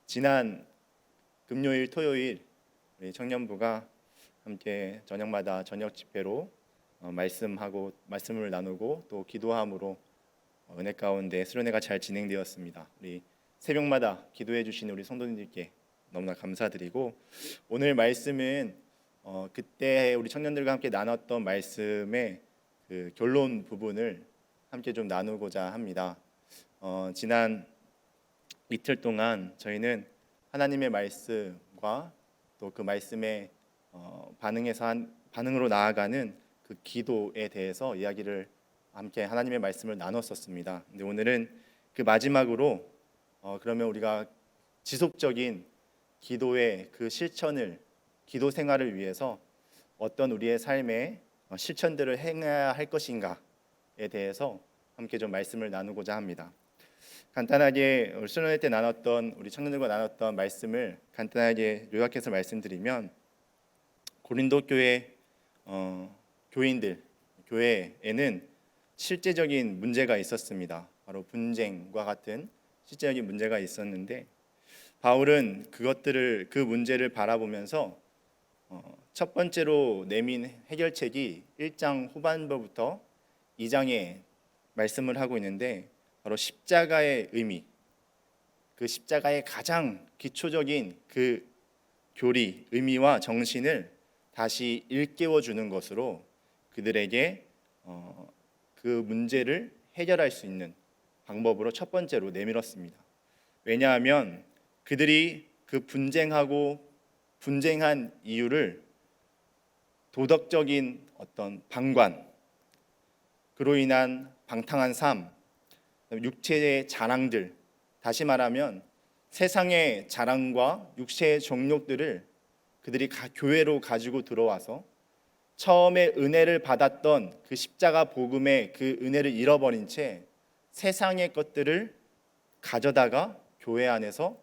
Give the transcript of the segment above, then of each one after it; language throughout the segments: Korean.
지난 금요일, 토요일 우리 청년부가 함께 저녁마다 저녁 집회로 말씀을 나누고 또 기도함으로 은혜 가운데 수련회가 잘 진행되었습니다. 우리 새벽마다 기도해 주신 우리 성도님들께 너무나 감사드리고, 오늘 말씀은 그때 우리 청년들과 함께 나눴던 말씀의 그 결론 부분을 함께 좀 나누고자 합니다. 지난 이틀 동안 저희는 하나님의 말씀과 또 그 말씀에 반응으로 나아가는 그 기도에 대해서 이야기를 함께 하나님의 말씀을 나눴었습니다. 근데 오늘은 그 마지막으로 그러면 우리가 지속적인 기도의 그 실천을, 기도 생활을 위해서 어떤 우리의 삶의 실천들을 행해야 할 것인가에 대해서 함께 좀 말씀을 나누고자 합니다. 간단하게 수련회 때 우리 청년들과 나눴던 말씀을 간단하게 요약해서 말씀드리면, 고린도 교회 교회에는 실제적인 문제가 있었습니다. 바로 분쟁과 같은 실제적인 문제가 있었는데, 바울은 그 문제를 바라보면서 첫 번째로 내민 해결책이 1장 후반부부터 2장에 말씀을 하고 있는데, 바로 십자가의 의미, 그 십자가의 가장 기초적인 그 교리, 의미와 정신을 다시 일깨워 주는 것으로 그들에게 그 문제를 해결할 수 있는 방법으로 첫 번째로 내밀었습니다. 왜냐하면 그들이 그 분쟁한 이유를 도덕적인 어떤 방관, 그로 인한 방탕한 삶, 육체의 자랑들, 다시 말하면 세상의 자랑과 육체의 정욕들을 그들이 교회로 가지고 들어와서 처음에 은혜를 받았던 그 십자가 복음의 그 은혜를 잃어버린 채 세상의 것들을 가져다가 교회 안에서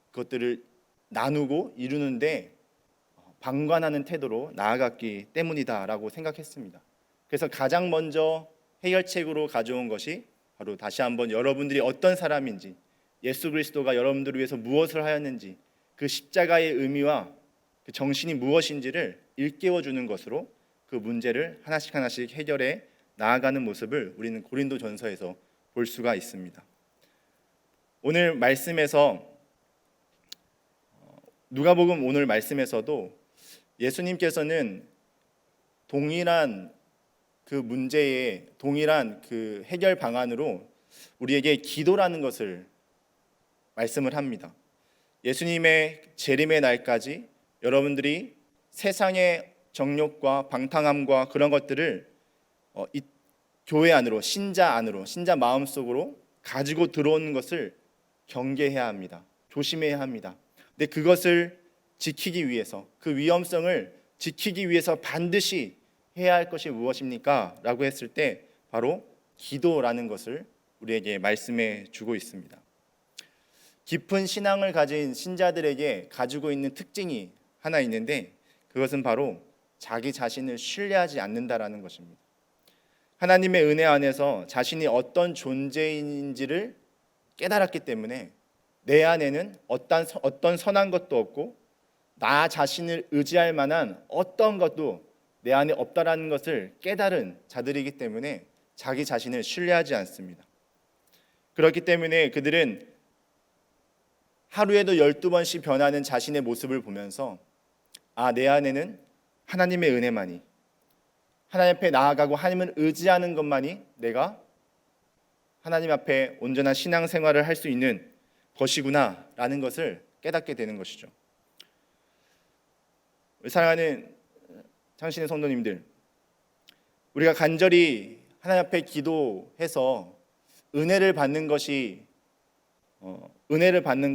그것들을 나누고 이루는데 방관하는 태도로 나아갔기 때문이다라고 생각했습니다. 그래서 가장 먼저 해결책으로 가져온 것이 바로 다시 한번 여러분들이 어떤 사람인지, 예수 그리스도가 여러분들을 위해서 무엇을 하였는지, 그 십자가의 의미와 그 정신이 무엇인지를 일깨워 주는 것으로 그 문제를 하나씩 해결해 나아가는 모습을 우리는 고린도전서에서 볼 수가 있습니다. 오늘 말씀에서 누가복음 오늘 말씀에서도 예수님께서는 동일한 그 문제의 동일한 그 해결 방안으로 우리에게 기도라는 것을 말씀을 합니다. 예수님의 재림의 날까지 여러분들이 세상의 정욕과 방탕함과 그런 것들을 이 교회 안으로, 신자 마음속으로 가지고 들어오는 것을 경계해야 합니다. 조심해야 합니다. 근데 그것을 지키기 위해서, 그 위험성을 지키기 위해서 반드시 해야 할 것이 무엇입니까? 라고 했을 때 바로 기도라는 것을 우리에게 말씀해 주고 있습니다. 깊은 신앙을 가진 신자들에게 가지고 있는 특징이 하나 있는데, 그것은 바로 자기 자신을 신뢰하지 않는다라는 것입니다. 하나님의 은혜 안에서 자신이 어떤 존재인지를 깨달았기 때문에 내 안에는 어떤 선한 것도 없고 나 자신을 의지할 만한 어떤 것도 내 안에 없다라는 것을 깨달은 자들이기 때문에 자기 자신을 신뢰하지 않습니다. 그렇기 때문에 그들은 하루에도 12번씩 변하는 자신의 모습을 보면서 내 안에는 하나님의 은혜만이, 하나님 앞에 나아가고 하나님을 의지하는 것만이 내가 하나님 앞에 온전한 신앙생활을 할 수 있는 것이구나 라는 것을 깨닫게 되는 것이죠. 사랑하는 창신의 성도님들, 우리가 간절히 하나님 앞에 기도해서 은혜를 받는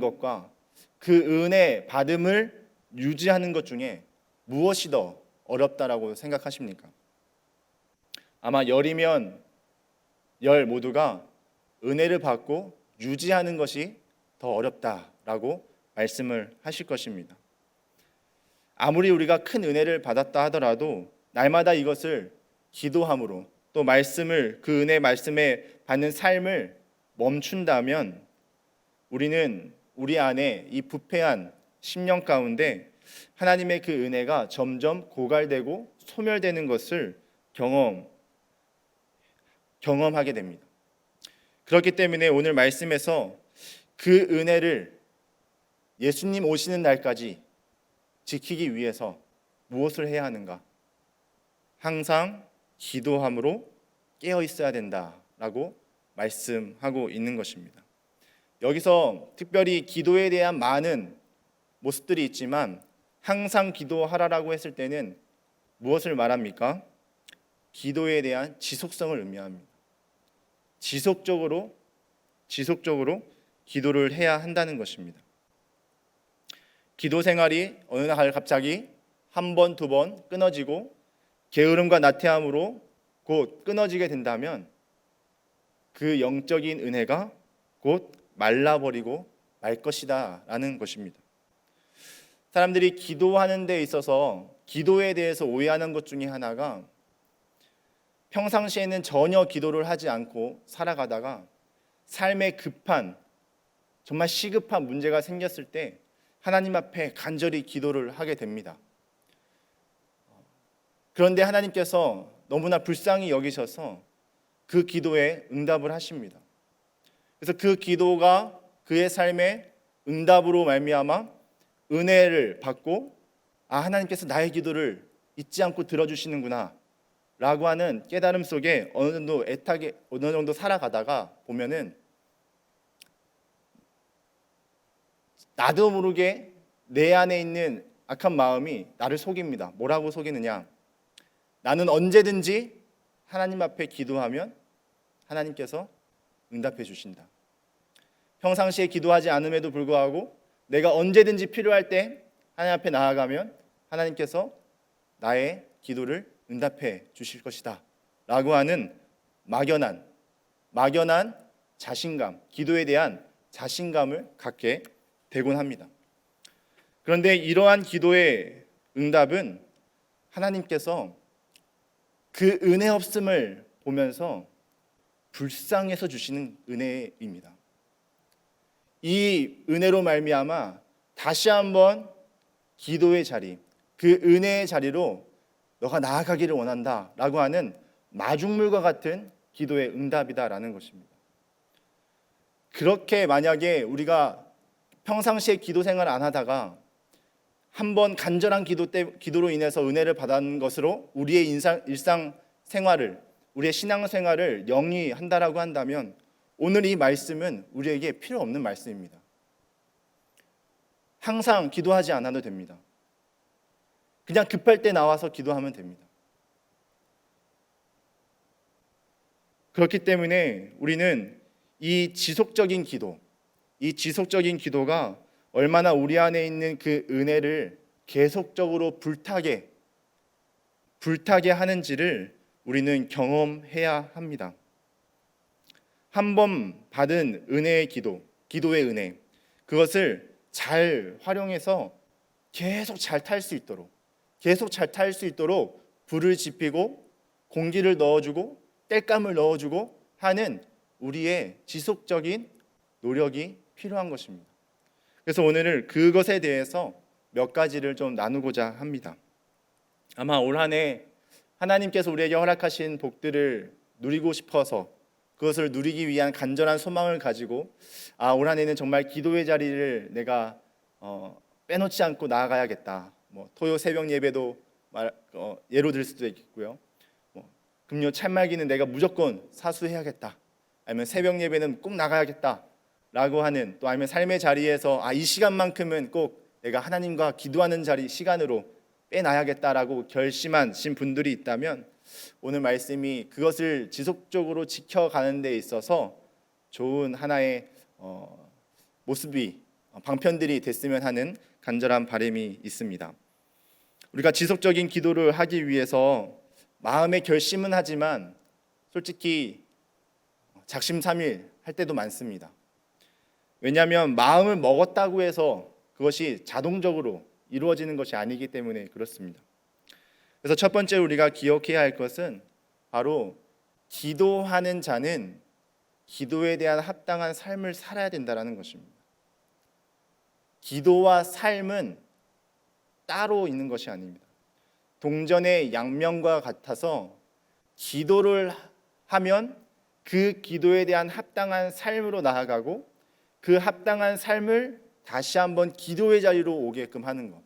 것과 그 은혜 받음을 유지하는 것 중에 무엇이 더 어렵다라고 생각하십니까? 아마 열이면 열 모두가 은혜를 받고 유지하는 것이 더 어렵다라고 말씀을 하실 것입니다. 아무리 우리가 큰 은혜를 받았다 하더라도 날마다 이것을 기도함으로 또 그 은혜 말씀에 받는 삶을 멈춘다면 우리는 우리 안에 이 부패한 심령 가운데 하나님의 그 은혜가 점점 고갈되고 소멸되는 것을 경험하게 됩니다. 그렇기 때문에 오늘 말씀에서 그 은혜를 예수님 오시는 날까지 지키기 위해서 무엇을 해야 하는가? 항상 기도함으로 깨어 있어야 된다라고 말씀하고 있는 것입니다. 여기서 특별히 기도에 대한 많은 모습들이 있지만 항상 기도하라라고 했을 때는 무엇을 말합니까? 기도에 대한 지속성을 의미합니다. 지속적으로 기도를 해야 한다는 것입니다. 기도 생활이 어느 날 갑자기 한 번, 두 번 끊어지고 게으름과 나태함으로 곧 끊어지게 된다면 그 영적인 은혜가 곧 말라버리고 말 것이다 라는 것입니다. 사람들이 기도하는 데 있어서 기도에 대해서 오해하는 것 중에 하나가 평상시에는 전혀 기도를 하지 않고 살아가다가 삶에 급한 정말 시급한 문제가 생겼을 때 하나님 앞에 간절히 기도를 하게 됩니다. 그런데 하나님께서 너무나 불쌍히 여기셔서 그 기도에 응답을 하십니다. 그래서 그 기도가 그의 삶의 응답으로 말미암아 은혜를 받고 하나님께서 나의 기도를 잊지 않고 들어주시는구나 라고 하는 깨달음 속에 어느 정도 살아가다가 보면은 나도 모르게 내 안에 있는 악한 마음이 나를 속입니다. 뭐라고 속이느냐? 나는 언제든지 하나님 앞에 기도하면 하나님께서 응답해 주신다. 평상시에 기도하지 않음에도 불구하고 내가 언제든지 필요할 때 하나님 앞에 나아가면 하나님께서 나의 기도를 응답해 주실 것이다 라고 하는 막연한 자신감, 기도에 대한 자신감을 갖게 되곤 합니다. 그런데 이러한 기도의 응답은 하나님께서 그 은혜 없음을 보면서 불쌍해서 주시는 은혜입니다. 이 은혜로 말미암아 다시 한번 기도의 자리, 그 은혜의 자리로 너가 나아가기를 원한다라고 하는 마중물과 같은 기도의 응답이다라는 것입니다. 그렇게 만약에 우리가 평상시에 기도 생활을 안 하다가 한번 간절한 기도로 인해서 은혜를 받은 것으로 우리의 일상 생활을, 우리의 신앙 생활을 영위한다라고 한다면 오늘 이 말씀은 우리에게 필요 없는 말씀입니다. 항상 기도하지 않아도 됩니다. 그냥 급할 때 나와서 기도하면 됩니다. 그렇기 때문에 우리는 이 지속적인 기도가 얼마나 우리 안에 있는 그 은혜를 계속적으로 불타게 하는지를 우리는 경험해야 합니다. 한 번 받은 은혜의 기도의 은혜, 그것을 잘 활용해서 계속 잘 탈 수 있도록 불을 지피고 공기를 넣어주고 땔감을 넣어주고 하는 우리의 지속적인 노력이 필요한 것입니다. 그래서 오늘은 그것에 대해서 몇 가지를 좀 나누고자 합니다. 아마 올 한 해 하나님께서 우리에게 허락하신 복들을 누리고 싶어서 그것을 누리기 위한 간절한 소망을 가지고 올 한 해는 정말 기도의 자리를 내가 빼놓지 않고 나아가야겠다. 토요 새벽 예배도 예로 들 수도 있겠고요. 금요 찰말기는 내가 무조건 사수해야겠다. 아니면 새벽 예배는 꼭 나가야겠다. 라고 하는, 또 아니면 삶의 자리에서 이 시간만큼은 꼭 내가 하나님과 기도하는 시간으로 빼놔야겠다라고 결심하신 분들이 있다면 오늘 말씀이 그것을 지속적으로 지켜가는 데 있어서 좋은 하나의 모습이 방편들이 됐으면 하는 간절한 바람이 있습니다. 우리가 지속적인 기도를 하기 위해서 마음의 결심은 하지만 솔직히 작심삼일 할 때도 많습니다. 왜냐하면 마음을 먹었다고 해서 그것이 자동적으로 이루어지는 것이 아니기 때문에 그렇습니다. 그래서 첫 번째 우리가 기억해야 할 것은 바로 기도하는 자는 기도에 대한 합당한 삶을 살아야 된다는 것입니다. 기도와 삶은 따로 있는 것이 아닙니다. 동전의 양면과 같아서 기도를 하면 그 기도에 대한 합당한 삶으로 나아가고 그 합당한 삶을 다시 한번 기도의 자리로 오게끔 하는 것,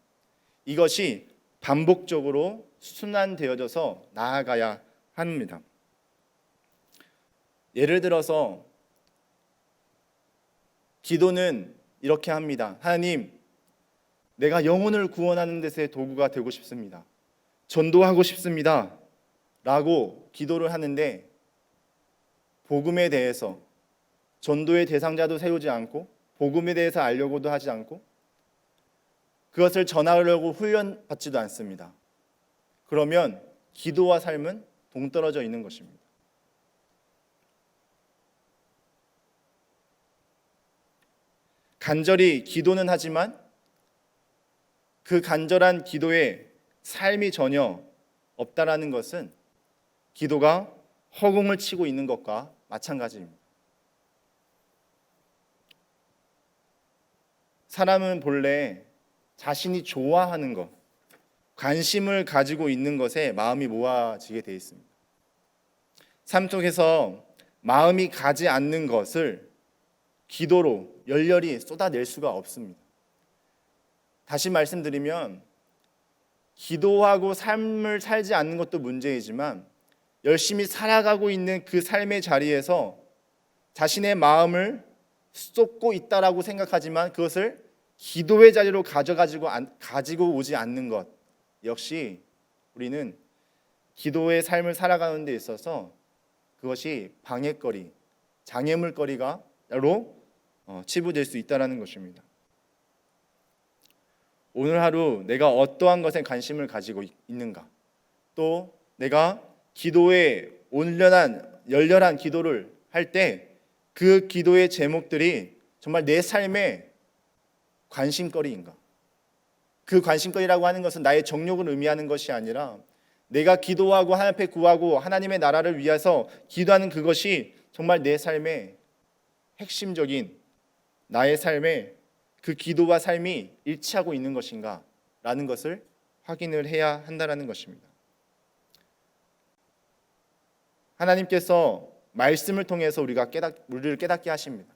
이것이 반복적으로 순환되어져서 나아가야 합니다. 예를 들어서 기도는 이렇게 합니다. 하나님, 내가 영혼을 구원하는 데서의 도구가 되고 싶습니다. 전도하고 싶습니다. 라고 기도를 하는데 복음에 대해서 전도의 대상자도 세우지 않고 복음에 대해서 알려고도 하지 않고 그것을 전하려고 훈련받지도 않습니다. 그러면 기도와 삶은 동떨어져 있는 것입니다. 간절히 기도는 하지만 그 간절한 기도에 삶이 전혀 없다라는 것은 기도가 허공을 치고 있는 것과 마찬가지입니다. 사람은 본래 자신이 좋아하는 것, 관심을 가지고 있는 것에 마음이 모아지게 되어 있습니다. 삶 속에서 마음이 가지 않는 것을 기도로 열렬히 쏟아낼 수가 없습니다. 다시 말씀드리면 기도하고 삶을 살지 않는 것도 문제이지만 열심히 살아가고 있는 그 삶의 자리에서 자신의 마음을 쏟고 있다라고 생각하지만 그것을 기도의 자리로 가지고 오지 않는 것, 역시 우리는 기도의 삶을 살아가는 데 있어서 그것이 방해거리, 장애물거리가로 치부될 수 있다는 것입니다. 오늘 하루 내가 어떠한 것에 관심을 가지고 있는가, 또 내가 기도에 열렬한 기도를 할 때 그 기도의 제목들이 정말 내 삶의 관심거리인가? 그 관심거리라고 하는 것은 나의 정욕을 의미하는 것이 아니라 내가 기도하고 하나님 앞에 구하고 하나님의 나라를 위해서 기도하는 그것이 정말 내 삶의 핵심적인 나의 삶의 그 기도와 삶이 일치하고 있는 것인가 라는 것을 확인을 해야 한다는 것입니다. 하나님께서 말씀을 통해서 우리를 깨닫게 하십니다.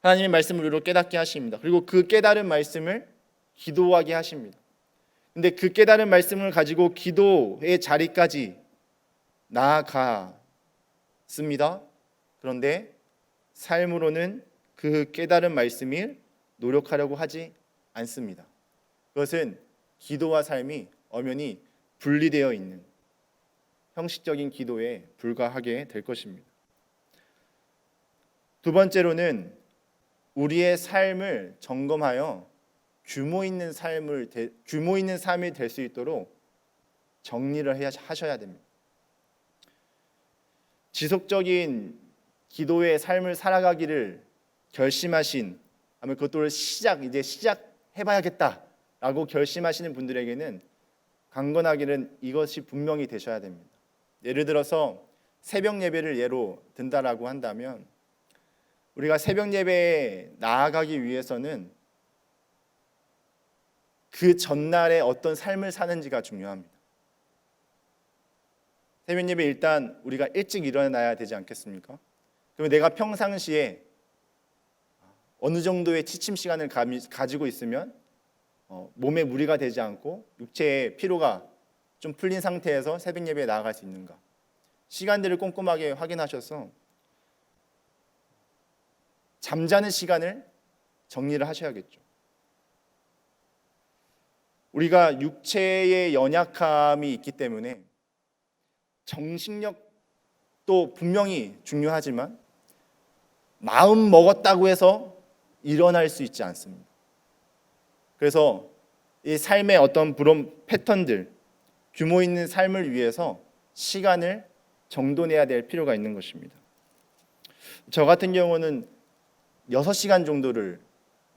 하나님의 말씀을 우리로 깨닫게 하십니다. 그리고 그 깨달은 말씀을 기도하게 하십니다. 근데 그 깨달은 말씀을 가지고 기도의 자리까지 나아갔습니다. 그런데 삶으로는 그 깨달은 말씀을 노력하려고 하지 않습니다. 그것은 기도와 삶이 엄연히 분리되어 있는 형식적인 기도에 불과하게 될 것입니다. 두 번째로는 우리의 삶을 점검하여 규모 있는 삶이 될 수 있도록 정리를 하셔야 됩니다. 지속적인 기도의 삶을 살아가기를 결심하신, 아마 그것도 시작해봐야겠다라고 결심하시는 분들에게는 강건하기는 이것이 분명히 되셔야 됩니다. 예를 들어서 새벽 예배를 예로 든다라고 한다면 우리가 새벽 예배에 나아가기 위해서는 그 전날에 어떤 삶을 사는지가 중요합니다. 새벽 예배 일단 우리가 일찍 일어나야 되지 않겠습니까? 그러면 내가 평상시에 어느 정도의 취침 시간을 가지고 있으면 몸에 무리가 되지 않고 육체의 피로가 좀 풀린 상태에서 새벽 예배에 나아갈 수 있는가, 시간들을 꼼꼼하게 확인하셔서 잠자는 시간을 정리를 하셔야겠죠. 우리가 육체의 연약함이 있기 때문에 정신력도 분명히 중요하지만 마음 먹었다고 해서 일어날 수 있지 않습니다. 그래서 이 삶의 어떤 패턴들, 규모 있는 삶을 위해서 시간을 정돈해야 될 필요가 있는 것입니다. 저 같은 경우는 6시간 정도를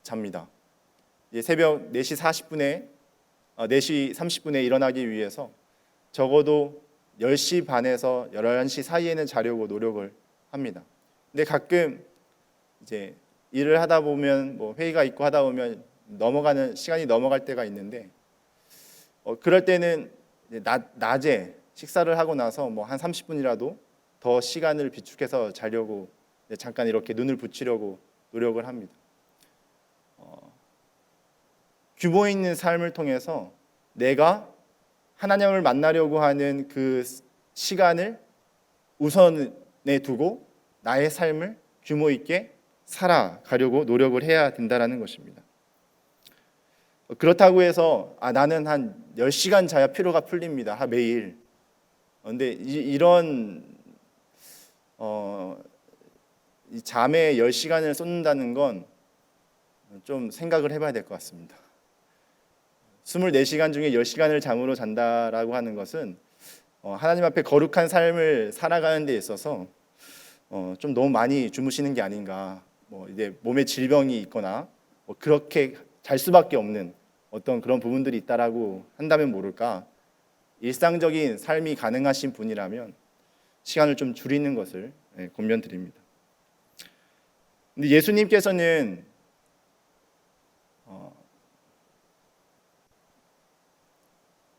잡니다. 새벽 4시 30분에 일어나기 위해서 적어도 10시 반에서 11시 사이에는 자려고 노력을 합니다. 근데 가끔 이제 일을 하다 보면 뭐 회의가 있고 하다 보면 시간이 넘어갈 때가 있는데 그럴 때는 이제 낮에 식사를 하고 나서 뭐 한 30분이라도 더 시간을 비축해서 자려고 잠깐 이렇게 눈을 붙이려고 노력을 합니다. 규모 있는 삶을 통해서 내가 하나님을 만나려고 하는 그 시간을 우선에 두고 나의 삶을 규모 있게 살아가려고 노력을 해야 된다는 것입니다. 그렇다고 해서 나는 한 10시간 자야 피로가 풀립니다. 매일. 그런데 이런 이 잠에 10시간을 쏟는다는 건 좀 생각을 해봐야 될 것 같습니다. 24시간 중에 10시간을 잠으로 잔다라고 하는 것은 하나님 앞에 거룩한 삶을 살아가는 데 있어서 좀 너무 많이 주무시는 게 아닌가. 뭐 이제 몸에 질병이 있거나 뭐 그렇게 잘 수밖에 없는 어떤 그런 부분들이 있다라고 한다면 모를까. 일상적인 삶이 가능하신 분이라면 시간을 좀 줄이는 것을 권면드립니다. 근데 예수님께서는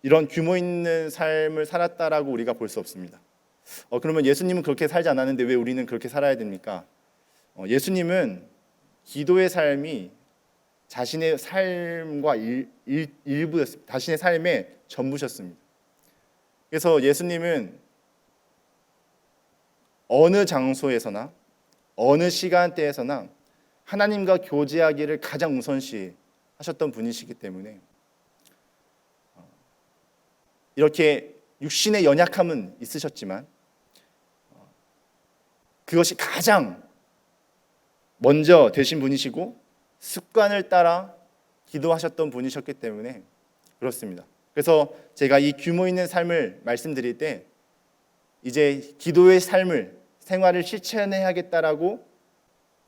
이런 규모 있는 삶을 살았다라고 우리가 볼 수 없습니다. 그러면 예수님은 그렇게 살지 않았는데 왜 우리는 그렇게 살아야 됩니까? 예수님은 기도의 삶이 자신의 삶과 일부였습니다. 자신의 삶의 전부셨습니다. 그래서 예수님은 어느 장소에서나 어느 시간대에서나 하나님과 교제하기를 가장 우선시 하셨던 분이시기 때문에 이렇게 육신의 연약함은 있으셨지만 그것이 가장 먼저 되신 분이시고 습관을 따라 기도하셨던 분이셨기 때문에 그렇습니다. 그래서 제가 이 규모 있는 삶을 말씀드릴 때 이제 기도의 삶을 생활을 실천해야겠다라고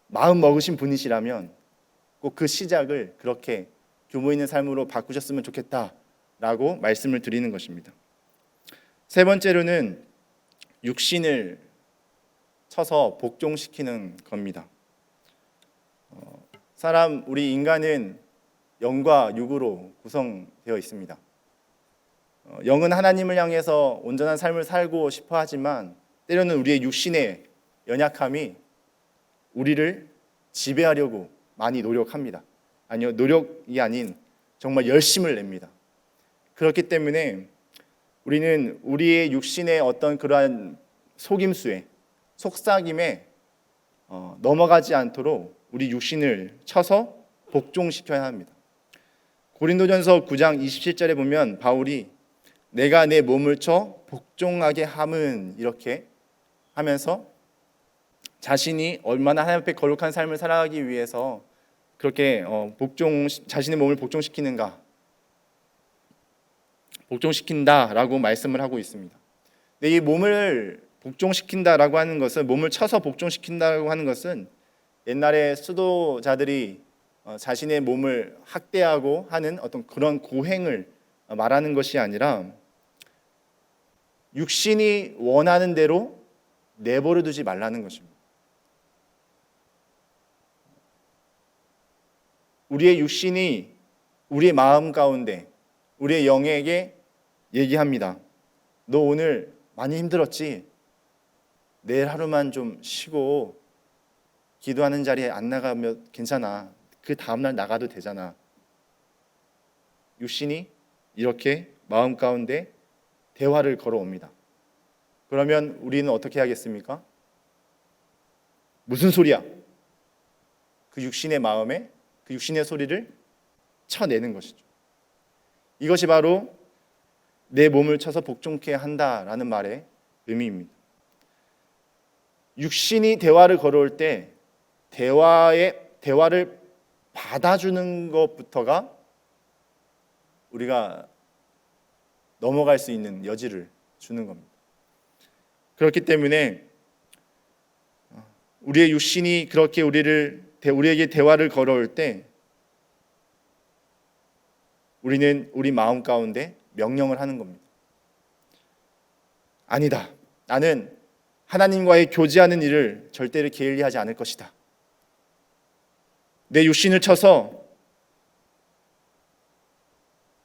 마음 먹으신 분이시라면 꼭 그 시작을 그렇게 규모 있는 삶으로 바꾸셨으면 좋겠다라고 말씀을 드리는 것입니다. 세 번째로는 육신을 쳐서 복종시키는 겁니다. 우리 인간은 영과 육으로 구성되어 있습니다. 영은 하나님을 향해서 온전한 삶을 살고 싶어 하지만 때로는 우리의 육신의 연약함이 우리를 지배하려고 많이 노력합니다. 아니요, 노력이 아닌 정말 열심을 냅니다. 그렇기 때문에 우리는 우리의 육신의 어떤 그러한 속삭임에 넘어가지 않도록 우리 육신을 쳐서 복종시켜야 합니다. 고린도전서 9장 27절에 보면 바울이 내가 내 몸을 쳐 복종하게 함은 이렇게 하면서 자신이 얼마나 하나님 앞에 거룩한 삶을 살아가기 위해서 그렇게 자신의 몸을 복종시킨다라고 말씀을 하고 있습니다. 근데 이 몸을 복종시킨다라고 하는 것은 몸을 쳐서 복종시킨다라고 하는 것은 옛날에 수도자들이 자신의 몸을 학대하고 하는 어떤 그런 고행을 말하는 것이 아니라 육신이 원하는 대로 내버려 두지 말라는 것입니다. 우리의 육신이 우리의 마음 가운데 우리의 영에게 얘기합니다. 너 오늘 많이 힘들었지? 내일 하루만 좀 쉬고 기도하는 자리에 안 나가면 괜찮아. 그 다음날 나가도 되잖아. 육신이 이렇게 마음 가운데 대화를 걸어옵니다. 그러면 우리는 어떻게 하겠습니까? 무슨 소리야? 그 육신의 마음에 그 육신의 소리를 쳐내는 것이죠. 이것이 바로 내 몸을 쳐서 복종케 한다라는 말의 의미입니다. 육신이 대화를 걸어올 때 대화를 받아주는 것부터가 우리가 넘어갈 수 있는 여지를 주는 겁니다. 그렇기 때문에 우리의 육신이 그렇게 우리에게 대화를 걸어올 때 우리는 우리 마음 가운데 명령을 하는 겁니다. 아니다. 나는 하나님과의 교제하는 일을 절대로 게을리하지 않을 것이다. 내 육신을 쳐서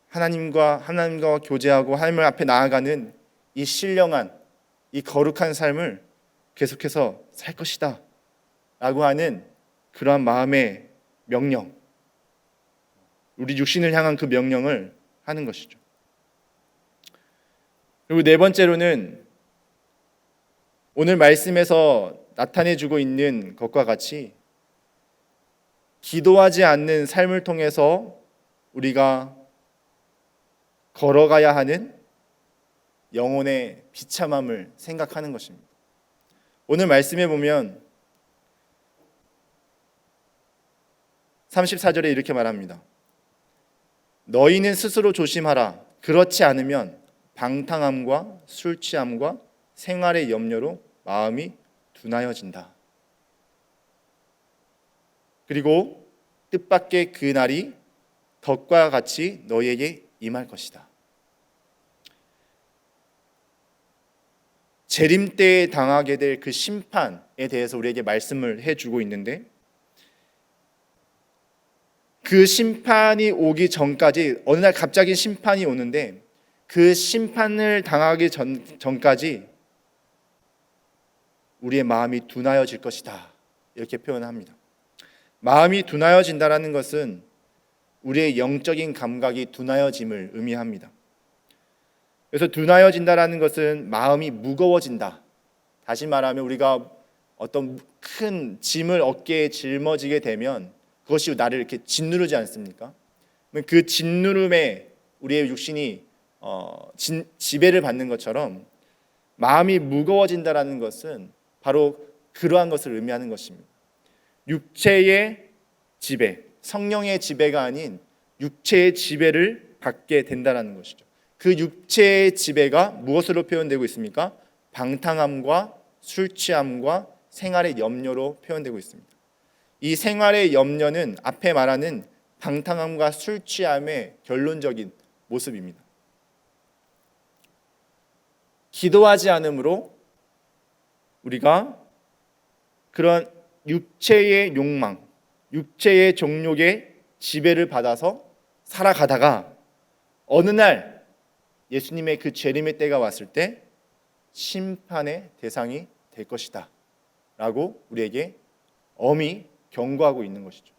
하나님과 교제하고 하나님 앞에 나아가는 이 신령한, 이 거룩한 삶을 계속해서 살 것이다 라고 하는 그러한 마음의 명령, 우리 육신을 향한 그 명령을 하는 것이죠. 그리고 네 번째로는 오늘 말씀에서 나타내주고 있는 것과 같이 기도하지 않는 삶을 통해서 우리가 걸어가야 하는 영혼의 비참함을 생각하는 것입니다. 오늘 말씀에 보면 34절에 이렇게 말합니다. 너희는 스스로 조심하라. 그렇지 않으면 방탕함과 술 취함과 생활의 염려로 마음이 둔하여진다. 그리고 뜻밖의 그 날이 덫과 같이 너희에게 임할 것이다. 재림 때에 당하게 될 그 심판에 대해서 우리에게 말씀을 해주고 있는데, 그 심판이 오기 전까지 어느 날 갑자기 심판이 오는데 그 심판을 당하기 전까지 우리의 마음이 둔하여질 것이다, 이렇게 표현합니다. 마음이 둔하여진다라는 것은 우리의 영적인 감각이 둔하여짐을 의미합니다. 그래서 둔하여진다라는 것은 마음이 무거워진다. 다시 말하면 우리가 어떤 큰 짐을 어깨에 짊어지게 되면 그것이 나를 이렇게 짓누르지 않습니까? 그 짓누름에 우리의 육신이 지배를 받는 것처럼 마음이 무거워진다라는 것은 바로 그러한 것을 의미하는 것입니다. 육체의 지배, 성령의 지배가 아닌 육체의 지배를 받게 된다는 것이죠. 그 육체의 지배가 무엇으로 표현되고 있습니까? 방탕함과 술 취함과 생활의 염려로 표현되고 있습니다. 이 생활의 염려는 앞에 말하는 방탕함과 술 취함의 결론적인 모습입니다. 기도하지 않으므로 우리가 그런 육체의 욕망, 육체의 정욕의 지배를 받아서 살아가다가 어느 날 예수님의 그 재림의 때가 왔을 때 심판의 대상이 될 것이다 라고 우리에게 엄히 경고하고 있는 것이죠.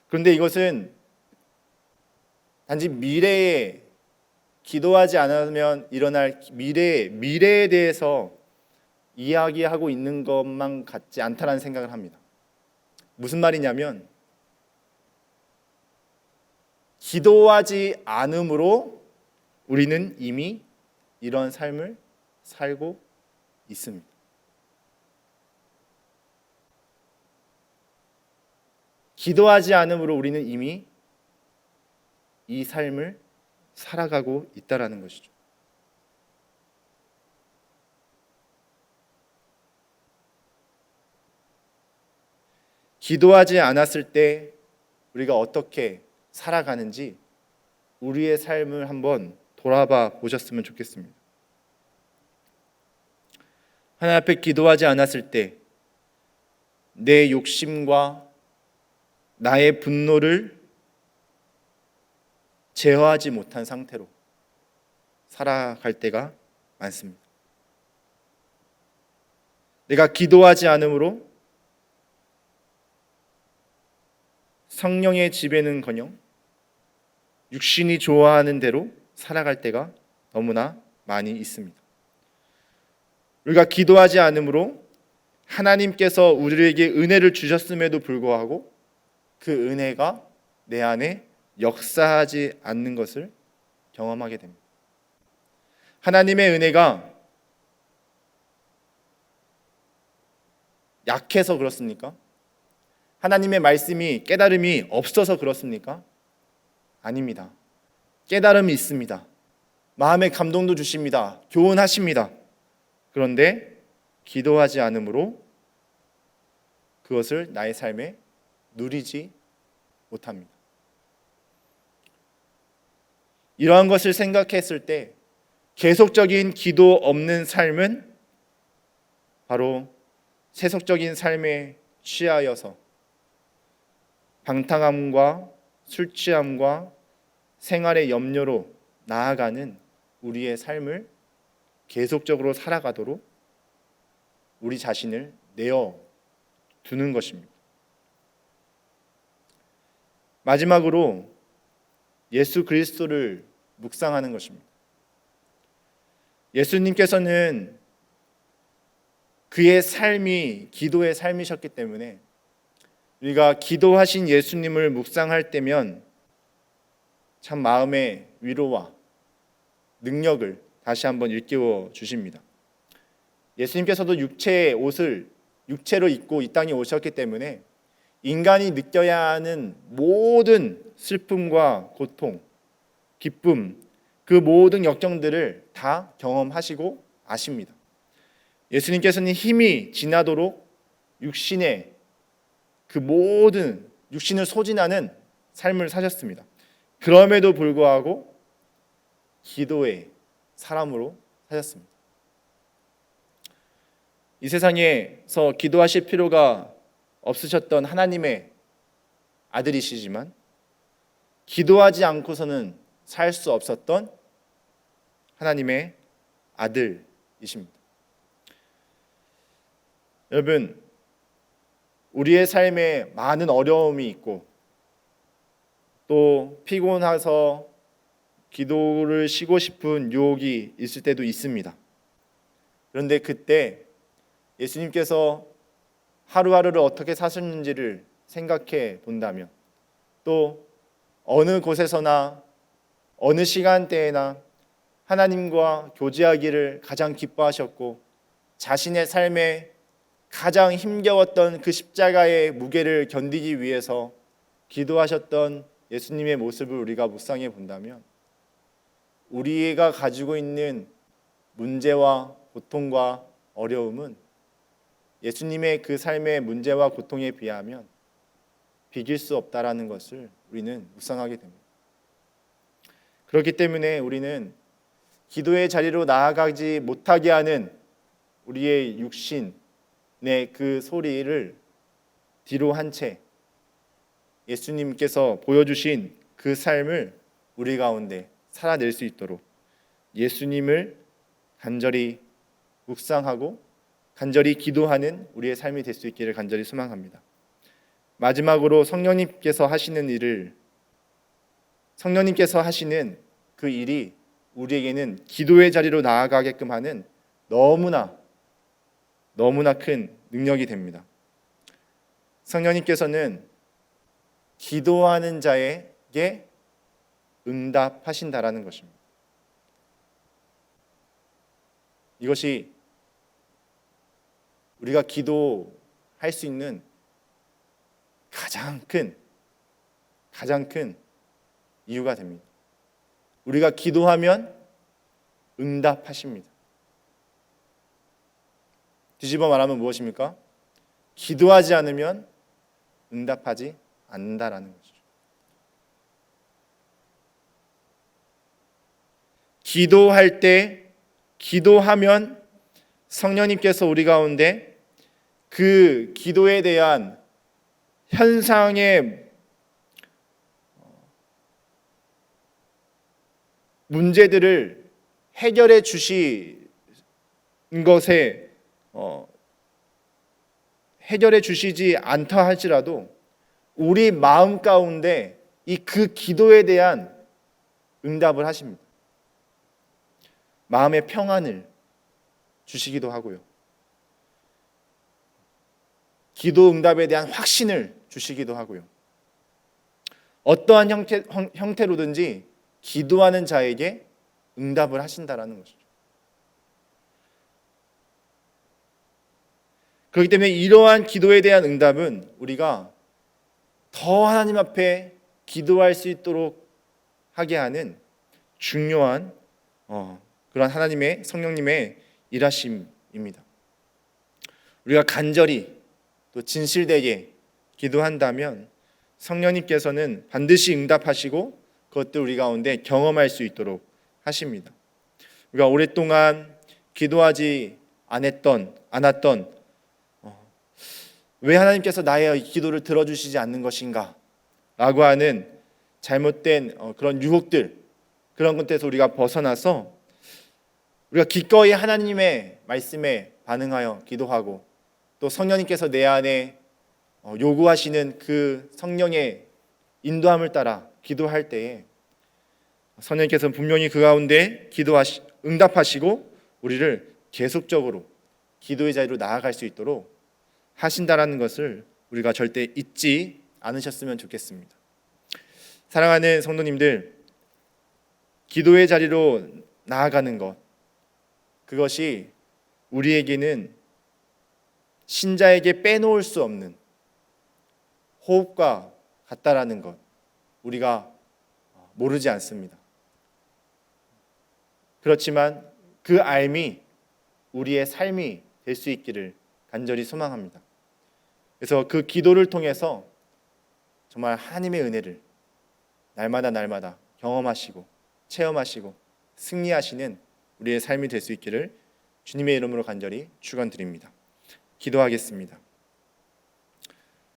그런데 이것은 단지 미래에, 기도하지 않으면 일어날 미래에 대해서 이야기하고 있는 것만 같지 않다는 생각을 합니다. 무슨 말이냐면 기도하지 않음으로 우리는 이미 이런 삶을 살고 있습니다. 기도하지 않음으로 우리는 이미 이 삶을 살아가고 있다라는 것이죠. 기도하지 않았을 때 우리가 어떻게 살아가는지 우리의 삶을 한번 돌아봐 보셨으면 좋겠습니다. 하나님 앞에 기도하지 않았을 때 내 욕심과 나의 분노를 제어하지 못한 상태로 살아갈 때가 많습니다. 내가 기도하지 않으므로 성령의 지배는커녕 육신이 좋아하는 대로 살아갈 때가 너무나 많이 있습니다. 우리가 기도하지 않으므로 하나님께서 우리에게 은혜를 주셨음에도 불구하고 그 은혜가 내 안에 역사하지 않는 것을 경험하게 됩니다. 하나님의 은혜가 약해서 그렇습니까? 하나님의 말씀이, 깨달음이 없어서 그렇습니까? 아닙니다. 깨달음이 있습니다. 마음의 감동도 주십니다. 교훈하십니다. 그런데 기도하지 않으므로 그것을 나의 삶에 누리지 못합니다. 이러한 것을 생각했을 때 계속적인 기도 없는 삶은 바로 세속적인 삶에 취하여서 방탕함과 술 취함과 생활의 염려로 나아가는 우리의 삶을 계속적으로 살아가도록 우리 자신을 내어 두는 것입니다. 마지막으로 예수 그리스도를 묵상하는 것입니다. 예수님께서는 그의 삶이 기도의 삶이셨기 때문에 우리가 기도하신 예수님을 묵상할 때면 참 마음의 위로와 능력을 다시 한번 일깨워 주십니다. 예수님께서도 육체의 옷을 육체로 입고 이 땅에 오셨기 때문에 인간이 느껴야 하는 모든 슬픔과 고통, 기쁨, 그 모든 역경들을 다 경험하시고 아십니다. 예수님께서는 힘이 지나도록 육신의 그 모든 육신을 소진하는 삶을 사셨습니다. 그럼에도 불구하고 기도의 사람으로 사셨습니다. 이 세상에서 기도하실 필요가 없으셨던 하나님의 아들이시지만 기도하지 않고서는 살 수 없었던 하나님의 아들이십니다. 여러분, 우리의 삶에 많은 어려움이 있고 또 피곤해서 기도를 쉬고 싶은 유혹이 있을 때도 있습니다. 그런데 그때 예수님께서 하루하루를 어떻게 사셨는지를 생각해 본다면 또 어느 곳에서나 어느 시간대에나 하나님과 교제하기를 가장 기뻐하셨고 자신의 삶에 가장 힘겨웠던 그 십자가의 무게를 견디기 위해서 기도하셨던 예수님의 모습을 우리가 묵상해 본다면 우리가 가지고 있는 문제와 고통과 어려움은 예수님의 그 삶의 문제와 고통에 비하면 비길 수 없다라는 것을 우리는 묵상하게 됩니다. 그렇기 때문에 우리는 기도의 자리로 나아가지 못하게 하는 우리의 육신의 그 소리를 뒤로 한 채 예수님께서 보여주신 그 삶을 우리 가운데 살아낼 수 있도록 예수님을 간절히 묵상하고 간절히 기도하는 우리의 삶이 될 수 있기를 간절히 소망합니다. 마지막으로 성령님께서 하시는 그 일이 우리에게는 기도의 자리로 나아가게끔 하는 너무나 큰 능력이 됩니다. 성령님께서는 기도하는 자에게 응답하신다라는 것입니다. 이것이 우리가 기도할 수 있는 가장 큰 이유가 됩니다. 우리가 기도하면 응답하십니다. 뒤집어 말하면 무엇입니까? 기도하지 않으면 응답하지 않는다라는 것이죠. 기도할 때, 기도하면 성령님께서 우리 가운데 그 기도에 대한 현상의 문제들을 해결해 주신 것에 해결해 주시지 않다 할지라도 우리 마음 가운데 이 그 기도에 대한 응답을 하십니다. 마음의 평안을 주시기도 하고요. 기도 응답에 대한 확신을 주시기도 하고요. 어떠한 형태로든지 기도하는 자에게 응답을 하신다라는 것이죠. 그렇기 때문에 이러한 기도에 대한 응답은 우리가 더 하나님 앞에 기도할 수 있도록 하게 하는 중요한 그런 하나님의 성령님의 일하심입니다. 우리가 간절히 또 진실되게 기도한다면 성령님께서는 반드시 응답하시고 그것도 우리 가운데 경험할 수 있도록 하십니다. 우리가 오랫동안 기도하지 않았던 왜 하나님께서 나의 기도를 들어주시지 않는 것인가 라고 하는 잘못된 그런 유혹들, 그런 것들에서 우리가 벗어나서 우리가 기꺼이 하나님의 말씀에 반응하여 기도하고, 또 성령님께서 내 안에 요구하시는 그 성령의 인도함을 따라 기도할 때에 성령님께서 분명히 그 가운데 응답하시고 우리를 계속적으로 기도의 자리로 나아갈 수 있도록 하신다라는 것을 우리가 절대 잊지 않으셨으면 좋겠습니다. 사랑하는 성도님들, 기도의 자리로 나아가는 것, 그것이 우리에게는 신자에게 빼놓을 수 없는 호흡과 같다라는 것, 우리가 모르지 않습니다. 그렇지만 그 삶이 우리의 삶이 될 수 있기를 간절히 소망합니다. 그래서 그 기도를 통해서 정말 하나님의 은혜를 날마다 경험하시고 체험하시고 승리하시는 우리의 삶이 될 수 있기를 주님의 이름으로 간절히 축원드립니다. 기도하겠습니다.